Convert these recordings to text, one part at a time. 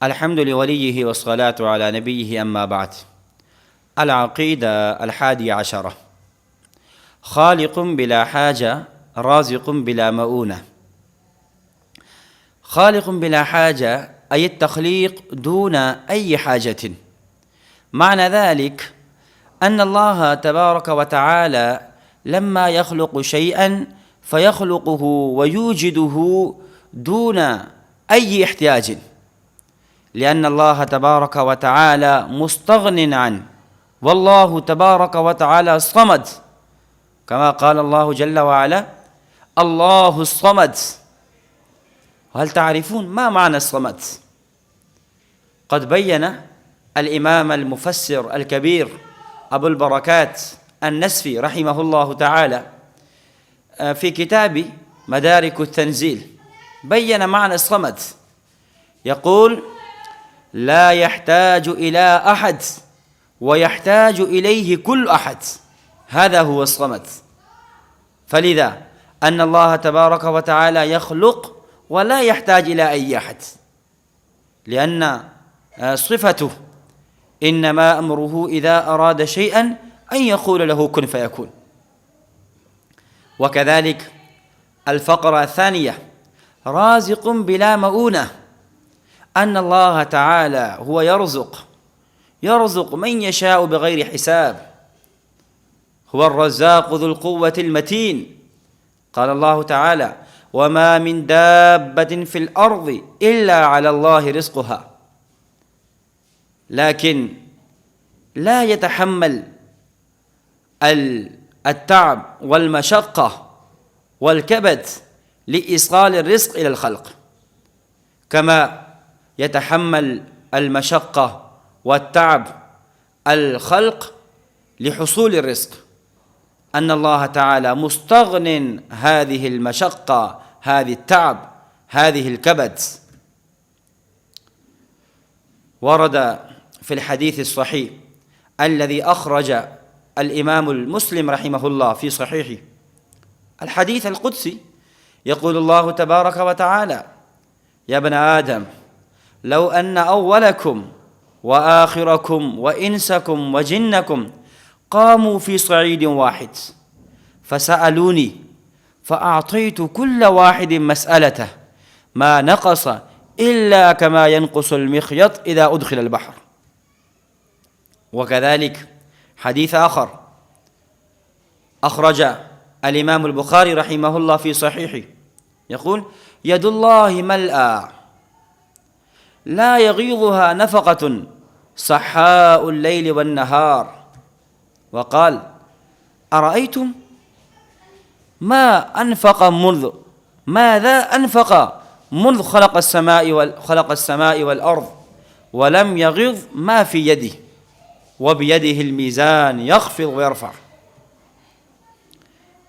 الحمد لوليه والصلاة على نبيه، أما بعد. العقيدة 11: خالق بلا حاجة، رازق بلا مؤونة. خالق بلا حاجة أي التخليق دون أي حاجة. معنى ذلك أن الله تبارك وتعالى لما يخلق شيئا فيخلقه ويوجده دون أي احتياج، لأن الله تبارك وتعالى مستغن عنه، والله تبارك وتعالى صمد، كما قال الله جل وعلا: الله الصمد. وهل تعرفون ما معنى الصمد؟ قد بين الإمام المفسر الكبير أبو البركات النسفي رحمه الله تعالى في كتاب مدارك التنزيل، بين معنى الصمد، يقول: لا يحتاج إلى أحد ويحتاج إليه كل أحد، هذا هو الصمد. فلذا أن الله تبارك وتعالى يخلق ولا يحتاج إلى أي أحد، لأن صفته إنما أمره إذا أراد شيئا أن يقول له كن فيكون. وكذلك الفقرة الثانية: رازق بلا مؤونة، أن الله تعالى هو يرزق من يشاء بغير حساب، هو الرزاق ذو القوة المتين. قال الله تعالى: وما من دابة في الأرض إلا على الله رزقها. لكن لا يتحمل التعب والمشقة والكبد لإيصال الرزق إلى الخلق، كما يتحمل المشقة والتعب الخلق لحصول الرزق. أن الله تعالى مستغن هذه المشقة، هذه التعب، هذه الكبد. ورد في الحديث الصحيح الذي أخرج الإمام المسلم رحمه الله في صحيحه، الحديث القدسي، يقول الله تبارك وتعالى: يا ابن آدم، لو أن أولكم وآخركم وإنسكم وجنكم قاموا في صعيد واحد فسألوني فأعطيت كل واحد مسألته ما نقص إلا كما ينقص المخيط إذا أدخل البحر. وكذلك حديث آخر أخرج الإمام البخاري رحمه الله في صحيحه، يقول: يد الله ملأى لا يغيضها نفقة صحاء الليل والنهار. وقال: أرأيتم ماذا أنفق منذ خلق السماء والأرض ولم يغض ما في يده، وبيده الميزان يخفض ويرفع.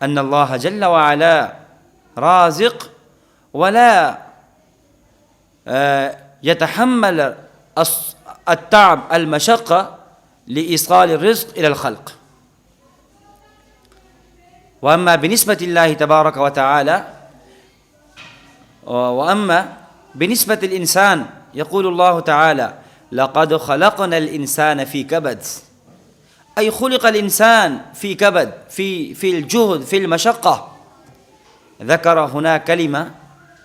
أن الله جل وعلا رازق ولا يتحمل التعب المشقة لإيصال الرزق إلى الخلق. وأما بالنسبة الله تبارك وتعالى، وأما بالنسبة الإنسان، يقول الله تعالى: لقد خلقنا الإنسان في كبد، أي خلق الإنسان في كبد، في الجهد، في المشقة. ذكر هنا كلمة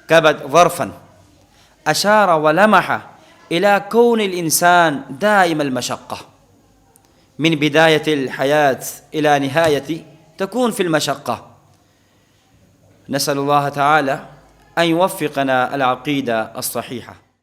كبد ظرفا، أشار ولمح إلى كون الإنسان دائم المشقة، من بداية الحياة إلى نهاية تكون في المشقة. نسأل الله تعالى أن يوفقنا العقيدة الصحيحة.